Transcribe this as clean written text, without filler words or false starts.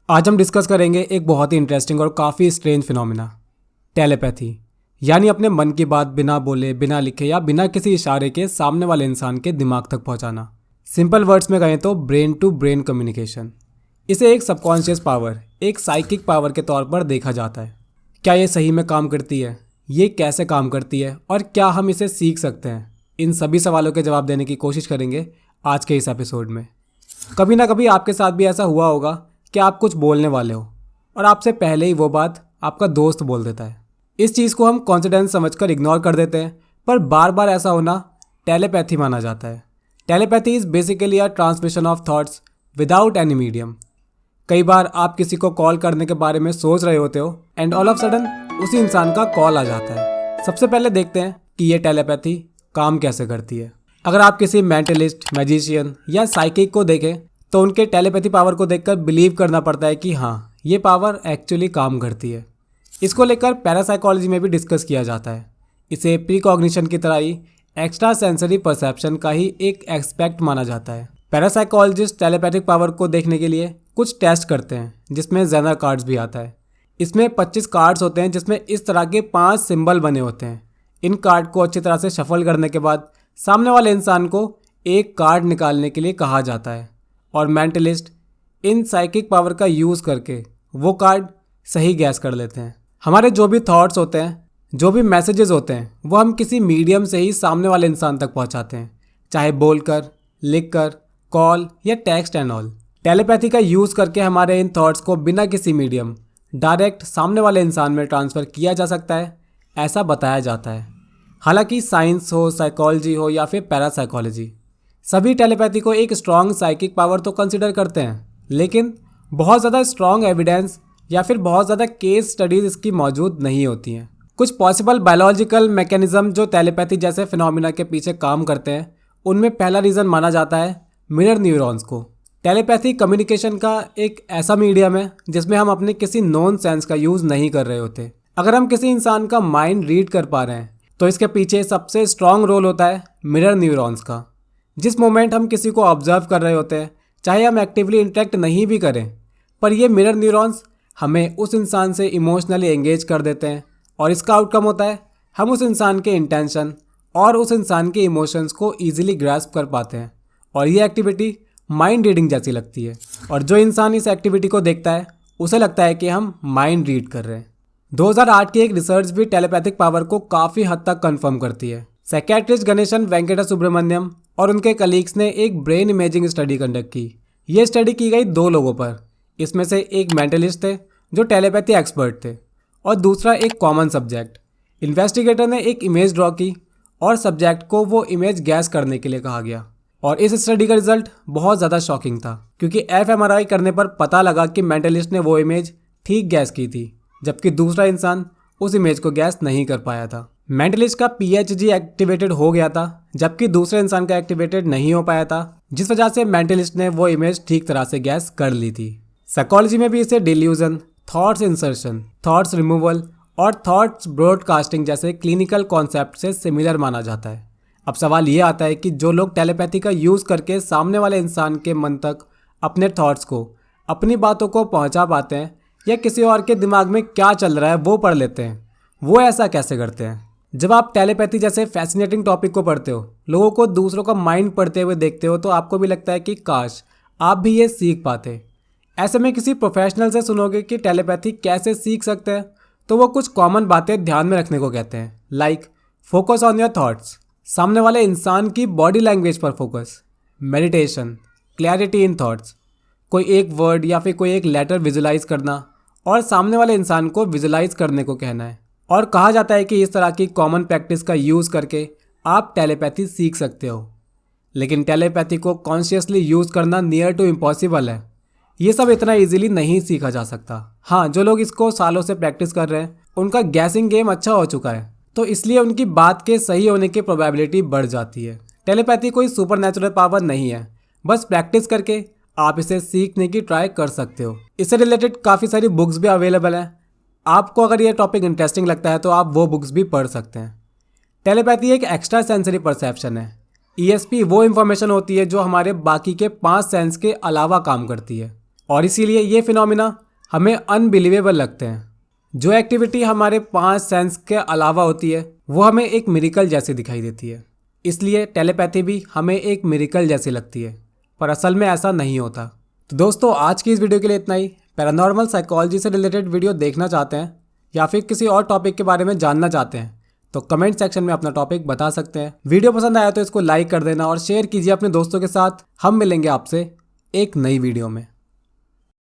आज हम डिस्कस करेंगे एक बहुत ही इंटरेस्टिंग और काफ़ी स्ट्रेंज फिनोमिना, टेलीपैथी। यानी अपने मन की बात बिना बोले, बिना लिखे या बिना किसी इशारे के सामने वाले इंसान के दिमाग तक पहुंचाना। सिंपल वर्ड्स में कहें तो ब्रेन टू ब्रेन कम्युनिकेशन। इसे एक सबकॉन्शियस पावर, एक साइकिक पावर के तौर पर देखा जाता है। क्या ये सही में काम करती है? ये कैसे काम करती है और क्या हम इसे सीख सकते हैं? इन सभी सवालों के जवाब देने की कोशिश करेंगे आज के इस एपिसोड में। कभी ना कभी आपके साथ भी ऐसा हुआ होगा कि आप कुछ बोलने वाले हो और आपसे पहले ही वो बात आपका दोस्त बोल देता है। इस चीज़ को हम कॉन्फिडेंस समझकर इग्नोर कर देते हैं, पर बार बार ऐसा होना टेलीपैथी माना जाता है। Telepathy is basically a transmission of thoughts without any medium. कई बार आप किसी को कॉल करने के बारे में सोच रहे होते हो एंड ऑल ऑफ सडन उसी इंसान का कॉल आ जाता है। सबसे पहले देखते हैं कि ये टेलीपैथी काम कैसे करती है। अगर आप किसी मेंटलिस्ट, मैजिशियन या साइकिक को देखें तो उनके टेलीपैथी पावर को देखकर बिलीव करना पड़ता है कि हाँ, ये पावर एक्चुअली काम करती है। इसको लेकर पैरासाइकोलॉजी में भी डिस्कस किया जाता है। इसे प्रीकॉग्निशन की तरह ही एक्स्ट्रा सेंसरी परसेप्शन का ही एक एस्पेक्ट माना जाता है। पैरासाइकोलॉजिस्ट टेलीपैथिक पावर को देखने के लिए कुछ टेस्ट करते हैं, जिसमें जेनर कार्ड्स भी आता है। इसमें 25 कार्ड्स होते हैं, जिसमें इस तरह के 5 सिंबल बने होते हैं। इन कार्ड को अच्छी तरह से शफल करने के बाद सामने वाले इंसान को एक कार्ड निकालने के लिए कहा जाता है और मेंटलिस्ट इन साइकिक पावर का यूज़ करके वो कार्ड सही गैस कर लेते हैं। हमारे जो भी थॉट्स होते हैं, जो भी मैसेजेस होते हैं, वो हम किसी मीडियम से ही सामने वाले इंसान तक पहुंचाते हैं, चाहे बोलकर, लिखकर, कॉल या टेक्स्ट एंड ऑल। टेलीपैथी का यूज़ करके हमारे इन थॉट्स को बिना किसी मीडियम डायरेक्ट सामने वाले इंसान में ट्रांसफ़र किया जा सकता है, ऐसा बताया जाता है। हालांकि साइंस हो, साइकोलॉजी हो या फिर पैरासाइकोलॉजी, सभी टेलीपैथी को एक स्ट्रॉन्ग साइकिक पावर तो कंसिडर करते हैं, लेकिन बहुत ज़्यादा स्ट्रॉन्ग एविडेंस या फिर बहुत ज़्यादा केस स्टडीज़ इसकी मौजूद नहीं होती हैं। कुछ पॉसिबल बायोलॉजिकल मैकेनिज्म जो टेलीपैथी जैसे फिनोमिना के पीछे काम करते हैं, उनमें पहला रीज़न माना जाता है मिरर न्यूरॉन्स को। टेलीपैथी कम्युनिकेशन का एक ऐसा मीडियम है जिसमें हम अपने किसी नॉन सेंस का यूज़ नहीं कर रहे होते। अगर हम किसी इंसान का माइंड रीड कर पा रहे हैं तो इसके पीछे सबसे स्ट्रॉन्ग रोल होता है मिरर न्यूरॉन्स का। जिस मोमेंट हम किसी को ऑब्जर्व कर रहे होते हैं, चाहे हम एक्टिवली इंटरेक्ट नहीं भी करें, पर ये मिरर न्यूरॉन्स हमें उस इंसान से इमोशनली एंगेज कर देते हैं और इसका आउटकम होता है हम उस इंसान के इंटेंशन और उस इंसान के इमोशंस को ईजिली ग्रास्प कर पाते हैं और ये एक्टिविटी माइंड रीडिंग जैसी लगती है। और जो इंसान इस एक्टिविटी को देखता है उसे लगता है कि हम माइंड रीड कर रहे हैं। 2008 की एक रिसर्च भी टेलीपैथिक पावर को काफ़ी हद तक कंफर्म करती है। साइकियाट्रिस्ट गणेशन वेंकटा सुब्रमण्यम और उनके कलीग्स ने एक ब्रेन इमेजिंग स्टडी कंडक्ट की। ये स्टडी की गई 2 लोगों पर। इसमें से एक मेंटलिस्ट थे जो टेलीपैथी एक्सपर्ट थे और दूसरा एक कॉमन सब्जेक्ट। इन्वेस्टिगेटर ने एक इमेज ड्रॉ की और सब्जेक्ट को वो इमेज गैस करने के लिए कहा गया। और इस स्टडी का रिजल्ट बहुत ज़्यादा शॉकिंग था, क्योंकि fMRI करने पर पता लगा कि मेंटलिस्ट ने वो इमेज ठीक गैस की थी, जबकि दूसरा इंसान उस इमेज को गैस नहीं कर पाया था। मेंटलिस्ट का PHG एक्टिवेटेड हो गया था, जबकि दूसरे इंसान का एक्टिवेटेड नहीं हो पाया था, जिस वजह से मेंटलिस्ट ने वो इमेज ठीक तरह से गैस कर ली थी। साइकोलॉजी में भी इसे delusion, thoughts insertion, thoughts removal और थॉट्स ब्रॉडकास्टिंग जैसे क्लिनिकल कॉन्सेप्ट से सिमिलर माना जाता है। अब सवाल ये आता है कि जो लोग टेलीपैथी का यूज़ करके सामने वाले इंसान के मन तक अपने थॉट्स को, अपनी बातों को पहुंचा पाते हैं या किसी और के दिमाग में क्या चल रहा है वो पढ़ लेते हैं, वो ऐसा कैसे करते हैं? जब आप टेलीपैथी जैसे फैसिनेटिंग टॉपिक को पढ़ते हो, लोगों को दूसरों का माइंड पढ़ते हुए देखते हो, तो आपको भी लगता है कि काश आप भी ये सीख पाते। ऐसे में किसी प्रोफेशनल से सुनोगे कि टेलीपैथी कैसे सीख सकते हैं, तो वो कुछ कॉमन बातें ध्यान में रखने को कहते हैं, like focus on your thoughts, सामने वाले इंसान की बॉडी लैंग्वेज पर focus, meditation, clarity in thoughts, कोई एक वर्ड या फिर कोई एक लेटर विजुलाइज करना और सामने वाले इंसान को विजुलाइज करने को कहना है। और कहा जाता है कि इस तरह की कॉमन प्रैक्टिस का यूज़ करके आप टेलीपैथी सीख सकते हो। लेकिन टेलीपैथी को कॉन्शियसली यूज़ करना नियर टू इम्पॉसिबल है। ये सब इतना इजीली नहीं सीखा जा सकता। हाँ, जो लोग इसको सालों से प्रैक्टिस कर रहे हैं उनका गैसिंग गेम अच्छा हो चुका है, तो इसलिए उनकी बात के सही होने की प्रोबेबिलिटी बढ़ जाती है। टेलीपैथी कोई सुपरनैचुरल पावर नहीं है, बस प्रैक्टिस करके आप इसे सीखने की ट्राई कर सकते हो। इससे रिलेटेड काफ़ी सारी बुक्स भी अवेलेबल हैं। आपको अगर ये टॉपिक इंटरेस्टिंग लगता है तो आप वो बुक्स भी पढ़ सकते हैं। टेलीपैथी एक एक्स्ट्रा सेंसरी परसेप्शन है। ESP वो इन्फॉर्मेशन होती है जो हमारे बाकी के 5 सेंस के अलावा काम करती है और इसीलिए ये फिनोमिना हमें अनबिलीवेबल लगते हैं। जो एक्टिविटी हमारे 5 सेंस के अलावा होती है वो हमें एक मिरेकल जैसी दिखाई देती है। इसलिए टेलीपैथी भी हमें एक मिरेकल जैसी लगती है, पर असल में ऐसा नहीं होता। तो दोस्तों, आज की इस वीडियो के लिए इतना ही। पैरानॉर्मल साइकोलॉजी से रिलेटेड वीडियो देखना चाहते हैं या फिर किसी और टॉपिक के बारे में जानना चाहते हैं तो कमेंट सेक्शन में अपना टॉपिक बता सकते हैं। वीडियो पसंद आया तो इसको लाइक कर देना और शेयर कीजिए अपने दोस्तों के साथ। हम मिलेंगे आपसे एक नई वीडियो में।